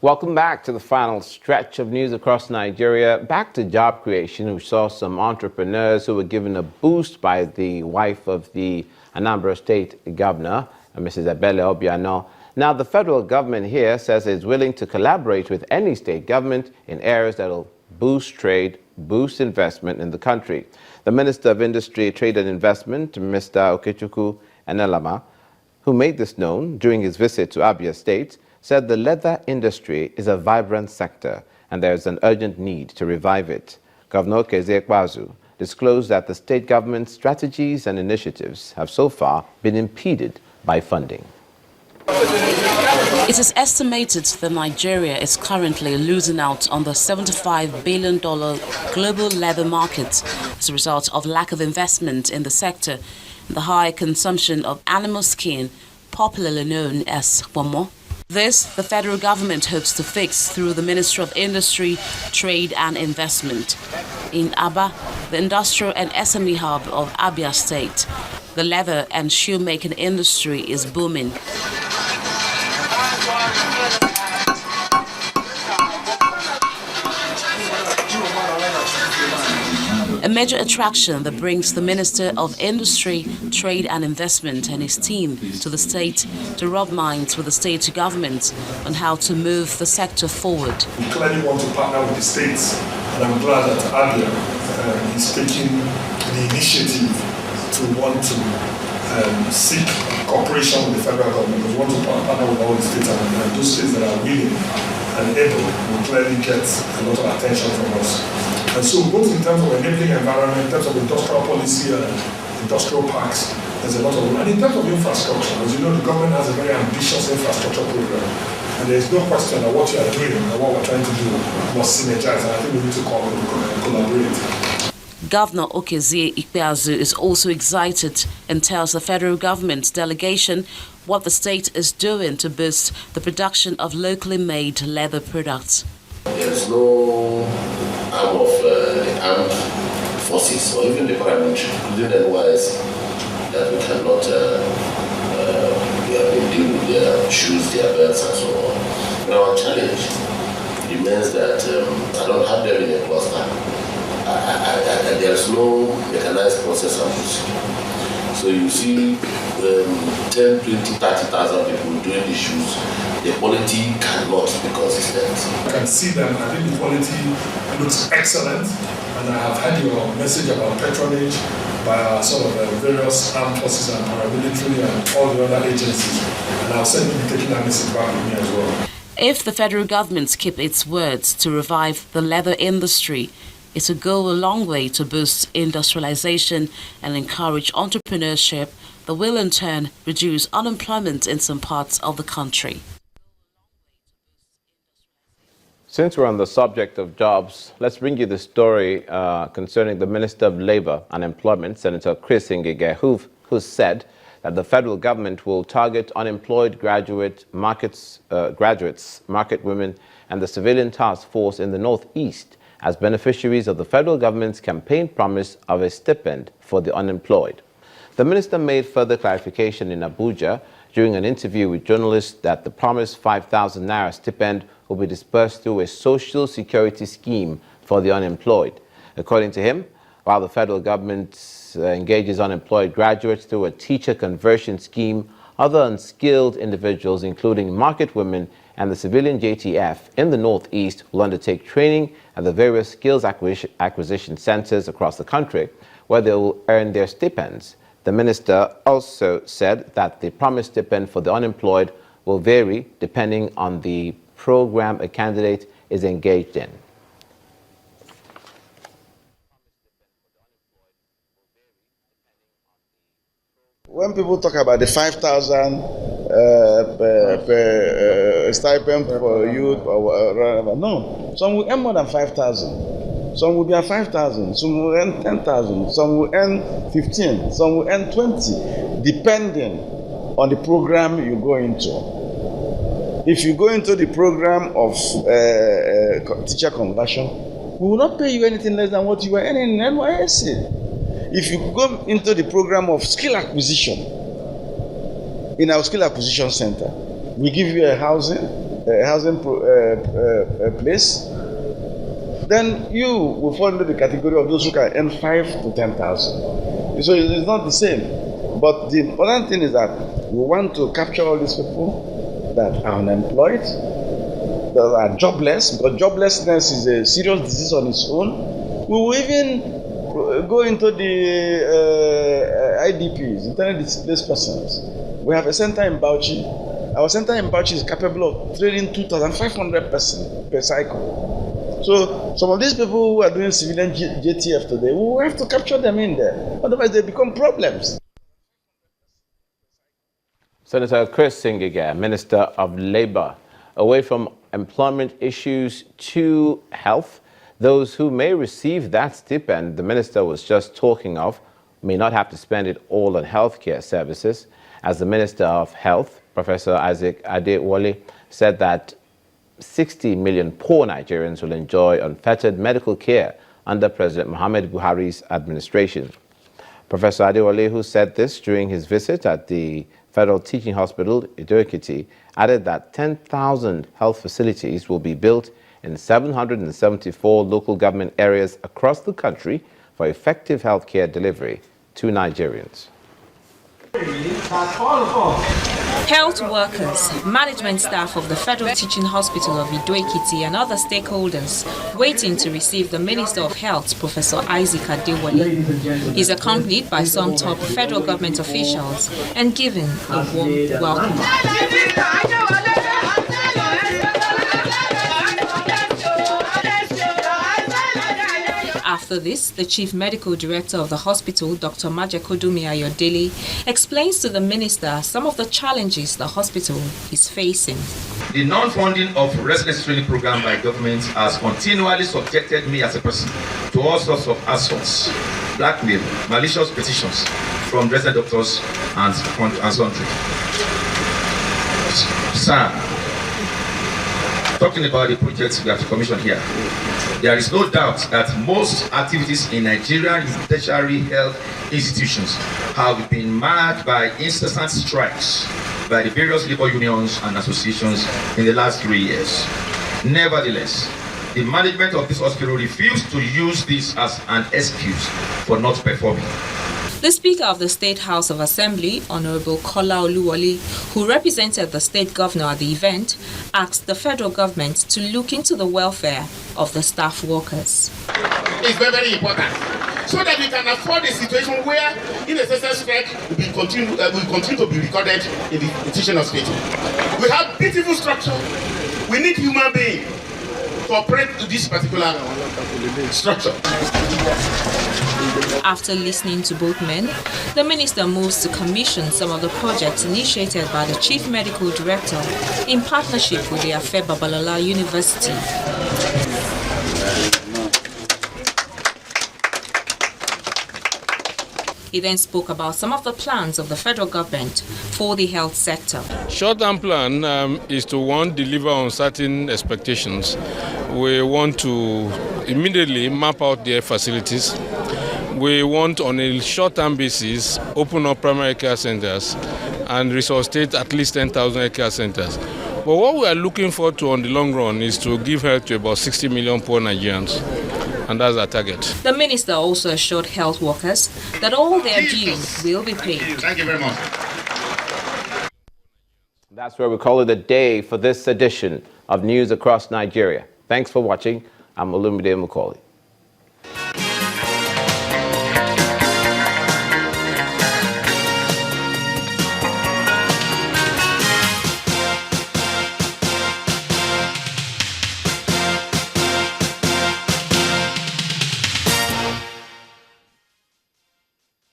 Welcome back to the final stretch of news across Nigeria. Back to job creation, we saw some entrepreneurs who were given a boost by the wife of the Anambra State Governor, Mrs. Ebele Obiano. Now, the federal government here says it's willing to collaborate with any state government in areas that will boost trade, boost investment in the country. The Minister of Industry, Trade and Investment, Mr. Okechukwu Enelama, who made this known during his visit to Abia State, said the leather industry is a vibrant sector and there is an urgent need to revive it. Governor Okezie Ekpeazu disclosed that the state government's strategies and initiatives have so far been impeded by funding. It is estimated that Nigeria is currently losing out on the $75 billion global leather market as a result of lack of investment in the sector and the high consumption of animal skin, popularly known as pomo. This, the federal government hopes to fix through the Ministry of Industry, Trade and Investment. In Aba, the industrial and SME hub of Abia State, the leather and shoemaking industry is booming. A major attraction that brings the Minister of Industry, Trade and Investment and his team to the state to rub minds with the state government on how to move the sector forward. We clearly want to partner with the states, and I'm glad that Abia is taking the initiative to want to seek cooperation with the federal government. We want to partner with all the states, and those states that are willing and able will clearly get a lot of attention from us. And so both in terms of enabling environment, in terms of industrial policy and industrial parks, there's a lot of, and in terms of infrastructure, as you know, the government has a very ambitious infrastructure program. And there is no question that what you are doing and what we're trying to do must synergize, and I think we need to collaborate. Governor Okezie Ekpeazu is also excited and tells the federal government delegation what the state is doing to boost the production of locally made leather products. There's no arm of the armed forces or even the paramilitary, including the NYS, that we cannot deal with their shoes, their belts, and so on. And our challenge remains that I don't have them in a cluster. There's no mechanized process and procedure. So you see 10, 20, 30,000 people doing the shoes. The quality cannot be consistent. I can see them. I think the quality looks excellent. And I have heard your message about patronage by our sort of various armed forces and paramilitary and all the other agencies. And I'll certainly be taking that message back with me as well. If the federal government keeps its words to revive the leather industry, it will go a long way to boost industrialization and encourage entrepreneurship that will in turn reduce unemployment in some parts of the country. Since we're on the subject of jobs, let's bring you the story concerning the Minister of Labor and Employment, Senator Chris Ngige, who said that the federal government will target unemployed graduates, market women, and the civilian task force in the Northeast as beneficiaries of the federal government's campaign promise of a stipend for the unemployed. The minister made further clarification in Abuja during an interview with journalists that the promised 5,000 naira stipend will be dispersed through a social security scheme for the unemployed. According to him, while the federal government engages unemployed graduates through a teacher conversion scheme, other unskilled individuals, including market women and the civilian JTF in the Northeast, will undertake training at the various skills acquisition centers across the country, where they will earn their stipends. The minister also said that the promised stipend for the unemployed will vary depending on the program a candidate is engaged in. When people talk about the 5,000 stipend for youth or whatever, no, some will earn more than 5,000. Some will be at 5,000, some will earn 10,000, some will earn 15, some will earn 20, depending on the program you go into. If you go into the program of teacher conversion, we will not pay you anything less than what you were earning in NYSC. If you go into the program of skill acquisition, in our skill acquisition center, we give you a housing, place, then you will fall into the category of those who can earn 5 to 10,000. So it's not the same. But the important thing is that we want to capture all these people that are unemployed, that are jobless, because joblessness is a serious disease on its own. We will even go into the IDPs, internally displaced persons. We have a center in Bauchi. Our center in Bauchi is capable of training 2,500 persons per cycle. So some of these people who are doing civilian JTF today, we will have to capture them in there. Otherwise, they become problems. Senator Chris Ngige, Minister of Labour. Away from employment issues to health, those who may receive that stipend the minister was just talking of may not have to spend it all on healthcare services. As the Minister of Health, Professor Isaac Adewale, said that 60 million poor Nigerians will enjoy unfettered medical care under President Muhammadu Buhari's administration. Professor Adewale, who said this during his visit at the Federal Teaching Hospital, Ekiti, added that 10,000 health facilities will be built in 774 local government areas across the country for effective healthcare delivery to Nigerians. Health workers, management staff of the Federal Teaching Hospital of Ekiti and other stakeholders waiting to receive the Minister of Health, Professor Isaac Adewale. He's accompanied by some top federal government officials and given a warm welcome. After this, the Chief Medical Director of the hospital, Dr. Majekodumi Ayodele, explains to the minister some of the challenges the hospital is facing. The non-funding of residence training program by government has continually subjected me as a person to all sorts of assaults, blackmail, malicious petitions from resident doctors and sundry. Sir, talking about the projects we have to commission here, there is no doubt that most activities in Nigerian tertiary health institutions have been marked by incessant strikes by the various labor unions and associations in the last 3 years. Nevertheless, the management of this hospital refused to use this as an excuse for not performing. The Speaker of the State House of Assembly, Honorable Kola Oluwole, who represented the state governor at the event, asked the federal government to look into the welfare of the staff workers. It's very, very important, so that we can afford a situation where unnecessary strike will continue to be recorded in the teaching hospital. We have beautiful structure. We need human beings to operate this particular structure. After listening to both men, the minister moves to commission some of the projects initiated by the Chief Medical Director in partnership with the Afe Babalola University. He then spoke about some of the plans of the federal government for the health sector. Short-term plan is to, one, deliver on certain expectations. We want to immediately map out their facilities. We want, on a short-term basis, open up primary care centers and resuscitate at least 10,000 care centers. But what we are looking forward to on the long run is to give health to about 60 million poor Nigerians. And that's our target. The minister also assured health workers that all their dues will be paid. Thank you very much. That's where we call it a day for this edition of News Across Nigeria. Thanks for watching. I'm Olumide Mukoli.